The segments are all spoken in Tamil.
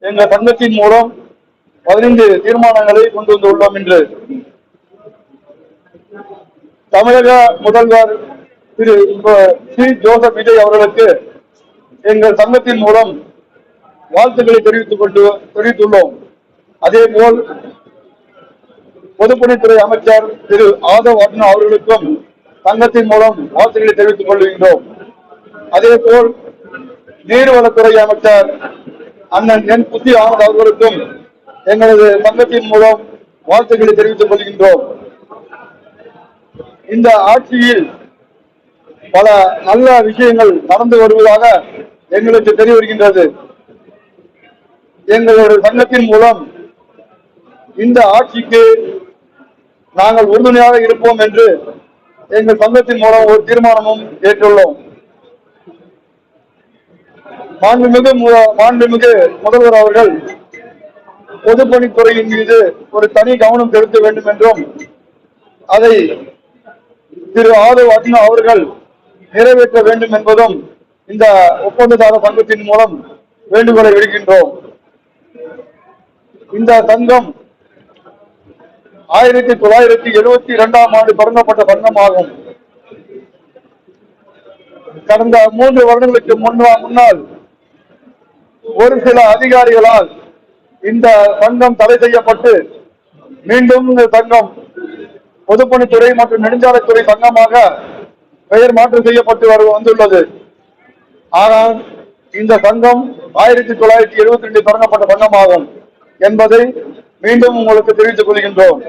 எங்கள் சங்கத்தின் மூலம் 15 தீர்மானங்களை கொண்டு வந்துள்ளோம் என்று தமிழக முதல்வர் திரு சி ஜோசப் விஜய் அவர்களுக்கு எங்கள் சங்கத்தின் மூலம் வாழ்த்துக்களை தெரிவித்துள்ளோம். அதேபோல் பொதுப்பணித்துறை அமைச்சர் திரு ஆதவ் அர்ஜுனா அவர்களுக்கும் சங்கத்தின் மூலம் வாழ்த்துக்களை தெரிவித்துக் கொள்கின்றோம். அதேபோல் நீர்வளத்துறை அமைச்சர் அண்ணன் என் புத்தி ஆனந்த் அவர்களுக்கும் எங்களது சங்கத்தின் மூலம் வாழ்த்துக்களை தெரிவித்துக் கொள்கின்றோம். இந்த ஆட்சியில் பல நல்ல விஷயங்கள் நடந்து வருவதாக எங்களுக்கு தெரிய வருகின்றது. எங்களுடைய சங்கத்தின் மூலம் இந்த ஆட்சிக்கு நாங்கள் உறுதுணையாக இருப்போம் என்று எங்கள் சங்கத்தின் மூலம் ஒரு தீர்மானமும் ஏற்றுள்ளோம். மாண்புமிகு முதல்வர் அவர்கள் பொதுப்பணித்துறையின் மீது ஒரு தனி கவனம் செலுத்த வேண்டும் என்றும் அதை திரு ஆதவ் அர்ஜுனா அவர்கள் நிறைவேற்ற வேண்டும் என்பதும் இந்த ஒப்பந்ததாரர் சங்கத்தின் மூலம் வேண்டுகோளை விடுக்கின்றோம். இந்த சங்கம் 1972ஆம் ஆண்டு தொடங்கப்பட்ட சங்கமாகும். கடந்த 3 வருடங்களுக்கு முன்னால் ஒரு சில அதிகாரிகளால் இந்த சங்கம் தடை செய்யப்பட்டு மீண்டும் இந்த சங்கம் பொதுப்பணித்துறை மற்றும் நெடுஞ்சாலைத்துறை சங்கமாக பெயர் மாற்றம் செய்யப்பட்டு வந்துள்ளது. ஆனால் இந்த சங்கம் 1972 தொடங்கப்பட்ட சங்கமாகும் என்பதை மீண்டும் உங்களுக்கு தெரிவித்துக் கொள்கின்றோம்.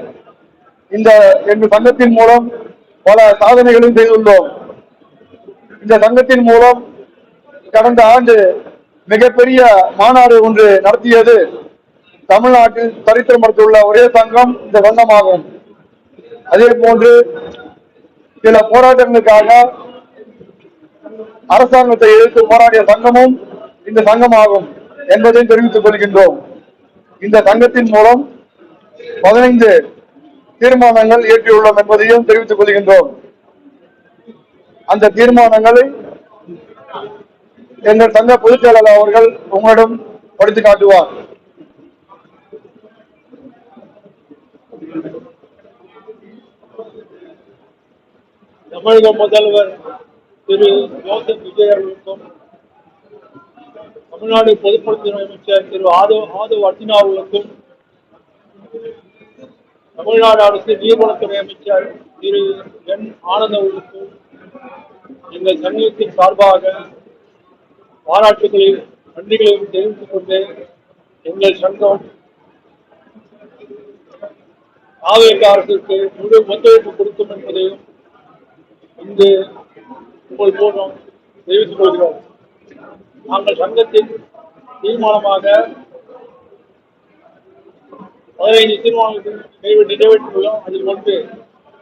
இந்த எங்கள் சங்கத்தின் மூலம் பல சாதனைகளையும் செய்துள்ளோம். இந்த சங்கத்தின் மூலம் கடந்த ஆண்டு மிகப்பெரிய மாநாடு ஒன்று நடத்தியது தமிழ்நாட்டில் சரித்திரம் படைத்துள்ள ஒரே சங்கம் இந்த சங்கமாகும். அதே போன்று சில போராட்டங்களுக்காக அரசாங்கத்தை எதிர்த்து போராடிய சங்கமும் இந்த சங்கமாகும் என்பதையும் தெரிவித்துக் கொள்கின்றோம். இந்த சங்கத்தின் மூலம் 15 தீர்மானங்கள் இயற்றியுள்ளோம் என்பதையும் தெரிவித்துக் கொள்கின்றோம். அந்த தீர்மானங்களை எங்கள் சங்க பொதுச் செயலாளர் அவர்கள் உங்களிடம் படித்து காட்டுவார். தமிழக முதல்வர் திரு ஜோசப் விஜய் அவர்களுக்கும் தமிழ்நாடு பொதுப்பணித்துறை அமைச்சர் திரு ஆதவ் அர்ஜுனா அவர்களுக்கும் தமிழ்நாடு அரசு நீர்வளத்துறை அமைச்சர் திரு என் ஆனந்த் அவர்களுக்கும் எங்கள் சங்கத்தின் சார்பாக பாராட்டுகளையும் நன்றிகளையும் தெரிவித்துக் கொண்டு எங்கள் சங்கம் தாவேக அரசுக்கு முழு ஒத்துழைப்பு கொடுக்கும் என்பதையும் இங்கு உங்கள் மூலம் தெரிவித்துக் கொள்கிறோம். நாங்கள் சங்கத்தின் தீர்மானமாக 15 தீர்மானங்கள் நிறைவேற்றியுள்ளோம். அதில் ஒன்று,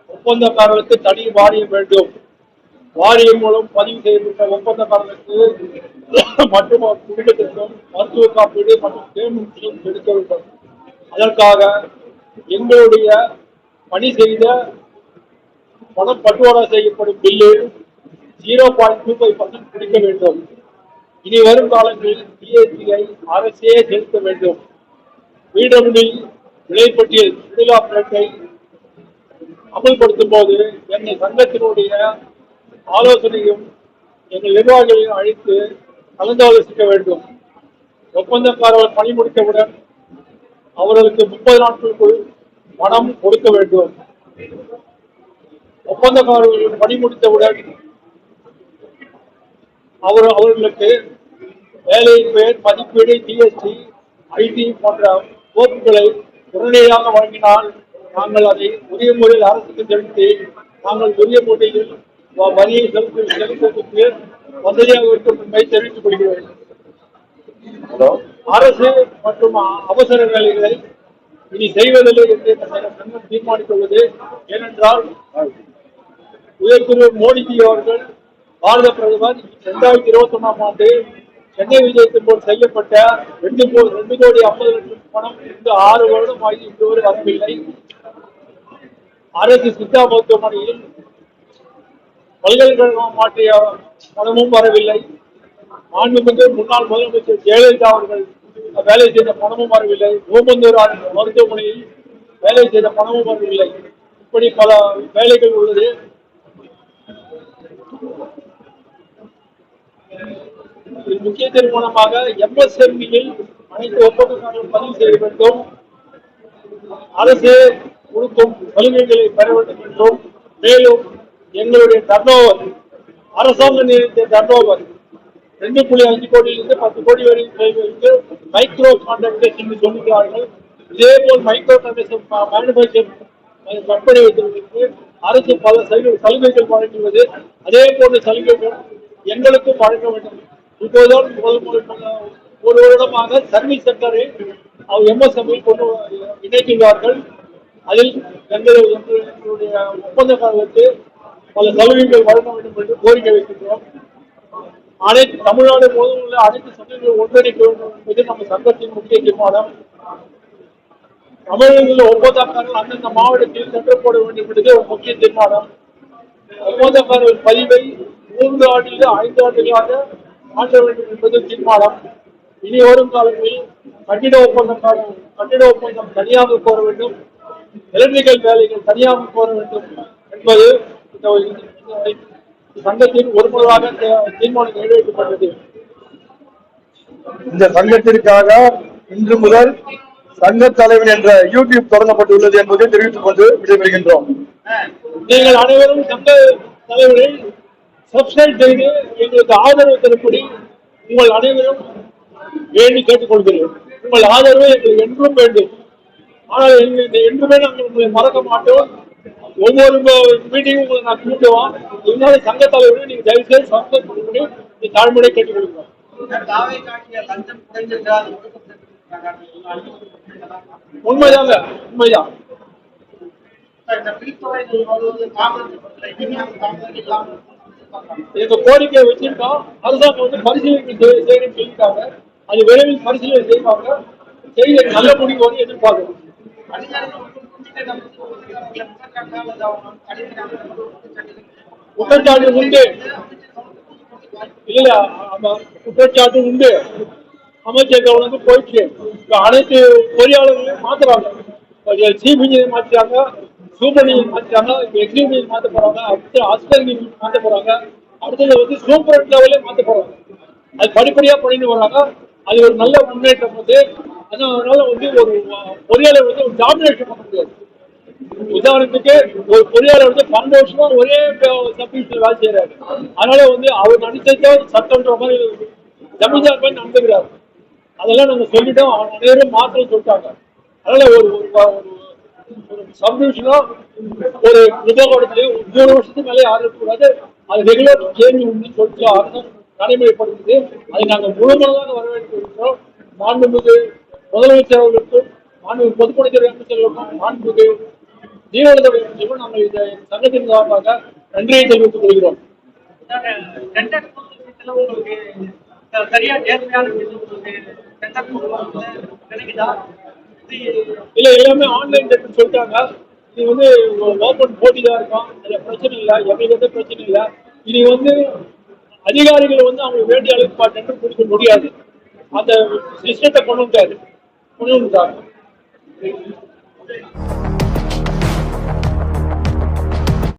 ஒப்பந்தக்காரர்களுக்கு தனி வாரியம் வேண்டும். வாரியம் மூலம் பதிவு செய்யப்பட்ட ஒப்பந்தக்காரர்களுக்கு மற்றும் குடும்பத்திற்கும் மருத்துவ காப்பீடு மற்றும் பேமெண்ட் எடுக்க வேண்டும். அதற்காக எங்களுடைய பணி செய்த பணம் பட்டுவாடா செய்யப்படும் பில்லு 0.25% பிடிக்க வேண்டும். இனி வரும் காலங்களில் ஜிஎஸ்டியை அரசே செலுத்த வேண்டும். பிடபிள்யூ விலைப்பட்டியல் பிளேட்டை அமல்படுத்தும் போது எங்கள் சங்கத்தினுடைய ஆலோசனையும் எங்கள் நிர்வாகிகளையும் அழைத்து கலந்தாலோசிக்க வேண்டும். ஒப்பந்தக்காரர்கள் பணி முடித்தவுடன் அவர்களுக்கு 30 நாட்களுக்குள் பணம் கொடுக்க வேண்டும். ஒப்பந்தக்காரர்கள் பணி முடித்தவுடன் அவர்களுக்கு வேலை பெயர், மதிப்பீடு, ஜிஎஸ்டி, ஐடி போன்ற கோப்புகளை உடனடியாக வழங்கினால் நாங்கள் அதை உரிய முறையில் அரசுக்கு செலுத்தி நாங்கள் உரிய முறையில் வரியை செலுத்துவதற்கு வசதியாக இருக்கும் என்பதை தெரிவித்துக் கொள்கிறேன். அரசு மற்றும் அவசர வேலைகளை இனி செய்வதில்லை என்று சங்கம் தீர்மானித்துள்ளது. ஏனென்றால் உயர்திரு மோடிஜி அவர்கள் பாரத பிரதமர் 2021ஆம் ஆண்டு சென்னை விஜயத்தின் போது செய்யப்பட்ட 2,50,00,000 பணம் இந்த 6 வருடம் ஆகி இன்று வரை வரவில்லை. அரசு சித்தா மருத்துவமனையில் பல்கலைக்கழகம் மாற்றிய பணமும் வரவில்லை. மாண்புமிகு முன்னாள் முதலமைச்சர் ஜெயலலிதா அவர்கள் வேலை செய்த பணமும் வரவில்லை. ஓமந்தூர் மருத்துவமனையில் வேலை செய்த பணமும் வரவில்லை. இப்படி பல வேலைகள் உள்ளது. முக்கிய தீர்மானமாக MSME-யில் அனைத்து ஒப்பந்தங்களும் பதிவு செய்ய வேண்டும், அரசு கொடுக்கும் சலுகைகளை பெற வேண்டும் என்றும், மேலும் எங்களுடைய டர்னோவர், அரசாங்கம் நிர்ணயித்த டர்னோவர் 2.5 கோடியிலிருந்து 10 கோடி வரை மைக்ரோ கான்ட்ராக்டர்ஸ் என்று சொல்லுகிறார்கள். இதேபோல் மைக்ரோ கான்ட்ராக்டர் மேனுபேக்சர் கற்பனை வைத்திருக்கிறது. அரசு பல சலுகைகள் வழங்குவது, அதே போன்ற சலுகைகள் எங்களுக்கும் வழங்க வேண்டும். இப்போதுதான் ஒரு வருடமாக சர்வீஸ் செக்டரை MSME கொண்டு இணைத்துள்ளார்கள். அதில் எங்களுடைய ஒப்பந்தக்காரர்களுக்கு பல சலுகைகள் வழங்க வேண்டும் என்று கோரிக்கை வைக்கின்றோம். அனைத்து தமிழ்நாடு முழுவதும் உள்ள அனைத்து சங்கங்களும் ஒன்றிணைக்க வேண்டும் என்பது நம்ம சங்கத்தின் முக்கிய தீர்மானம். தமிழகத்தில் ஒப்பந்தக்காரர்கள் அந்தந்த மாவட்டத்தில் சென்று போட வேண்டும் என்பது ஒரு முக்கிய தீர்மானம். ஒப்பந்தக்காரர்கள் பதிவை 3 ஆண்டிலிருந்து 5 ஆண்டுகளாக மாற்ற வேண்டும் என்பது தீர்மானம். இனி வரும் காலங்களில் கட்டிட ஒப்பந்தம் தனியாக கோர வேண்டும், எலக்ட்ரிக்கல் வேலைகள் தனியாக கோர வேண்டும் என்பது சங்கத்தின் ஒருமுறையாக தீர்மானம் நிறைவேற்றப்பட்டது. இந்த சங்கத்திற்காக இன்று முதல் சங்க தலைவன் என்ற யூடியூப் தொடங்கப்பட்டுள்ளது என்பதை தெரிவித்துக் கொண்டு விடைபெறுகின்றோம். நீங்கள் அனைவரும் சங்க தலைவரை சப்ஸ்கிரைப் செய்து எங்களுக்கு ஆதரவு தரும்படி உங்கள் அனைவரும் வேண்டி கேட்டுக்கொள்கிறேன். உங்கள் ஆதரவு எங்களுக்கு என்றும் வேண்டும். ஆனால் என்றுமே நாங்கள் உங்களை மறக்க மாட்டோம். ஒவ்வொரு மீட்டிங்கும் உங்களை நான் கூப்பிடுவோம். இருந்தாலும் சங்க தலைவரை நீங்க தயவு செய்து சப்ஸ்கிரைப் பண்ணும்படி தாழ்மையை கேட்டுக்கொள்கிறோம். உண்மைதாங்க, உண்மைதான். எங்க கோரிக்கை வச்சிருக்கோம். அரசாங்கம் பரிசீலனை செய்யணும்னு சொல்லிட்டாங்க. அது விரைவில் பரிசீலனை செய்வாங்க. செய்த நல்ல முடிவு வந்து எதிர்பார்க்கிறோம். குற்றச்சாட்டு உண்டு, இல்ல குற்றச்சாட்டு உண்டு. அமைச்சர் கவனம் போயிடுச்சு. அனைத்து பொறியாளர்களையும் மாத்துறாங்க. சீஃப் இன்ஜினியர் மாத்திட்டாங்க, சூப்பர் இன்ஜினியர் மாத்திட்டாங்க, எக்ஸிக்யூட்டிவ் மாத்த போறாங்க, அடுத்து அசிஸ்டன்ட் மாத்த போறாங்க, அடுத்தது சூப்பர் லெவலே மாத்த போறாங்க. அது படிப்படியா பண்ணிட்டு வராங்க. அது ஒரு நல்ல முன்னேற்றம் வந்து. அதனால ஒரு பொறியாளர் ஒரு டாமினேஷன் பண்ண முடியாது. உதாரணத்துக்கு ஒரு பொறியாளர் 12 வருஷமா ஒரே சப்டிவிஷன் வேலை செய்யறாரு. அதனால அவர் நினைச்சா சட்டம்ன்ற மாதிரி ஜமீன்தார் மாதிரி நடந்துக்கிறாரு. அதெல்லாம் நாங்க சொல்லிட்டோம். அனைவரும் மாற்றம் சொல்லிட்டாங்க. அதனால ஒரு சப்டிவிஷனோ ஒரு நிர்வாகத்திலேயே 3 வருஷத்துக்கு மேலே ஆரம்பிக்கூடாது. அது ரெகுலர் சேஞ்ச் உண்டு சொல்லிட்டு அரசாங்கம் நடைமுறைப்படுத்துது. அதை நாங்கள் முழுமையாக வரவேற்கிறோம். மாண்புமிகு முதலமைச்சர் அவர்களுக்கும், மாண்புமிகு பொதுப்பணித்துறை அமைச்சர்களுக்கும், மாண்புமிகு நீதித்துறை அமைச்சருக்கும் நாங்கள் இந்த சங்கத்தின் சார்பாக நன்றியை தெரிவித்துக் கொள்கிறோம். இல்ல, எல்லாமே ஆன்லைன் டெஸ்ட் சொல்லிட்டாங்க. இது ஓபன் போட்டி தான் இருக்கும். அதுல பிரச்சனை இல்லை, எங்களுக்கு பிரச்சனை இல்லை. இனி அதிகாரிகள் அவங்களுக்கு வேண்டிய அளவுக்கு டெண்டர் கொடுக்க முடியாது. அந்த சிஸ்டத்தை கொண்டு வந்துட்டாரு.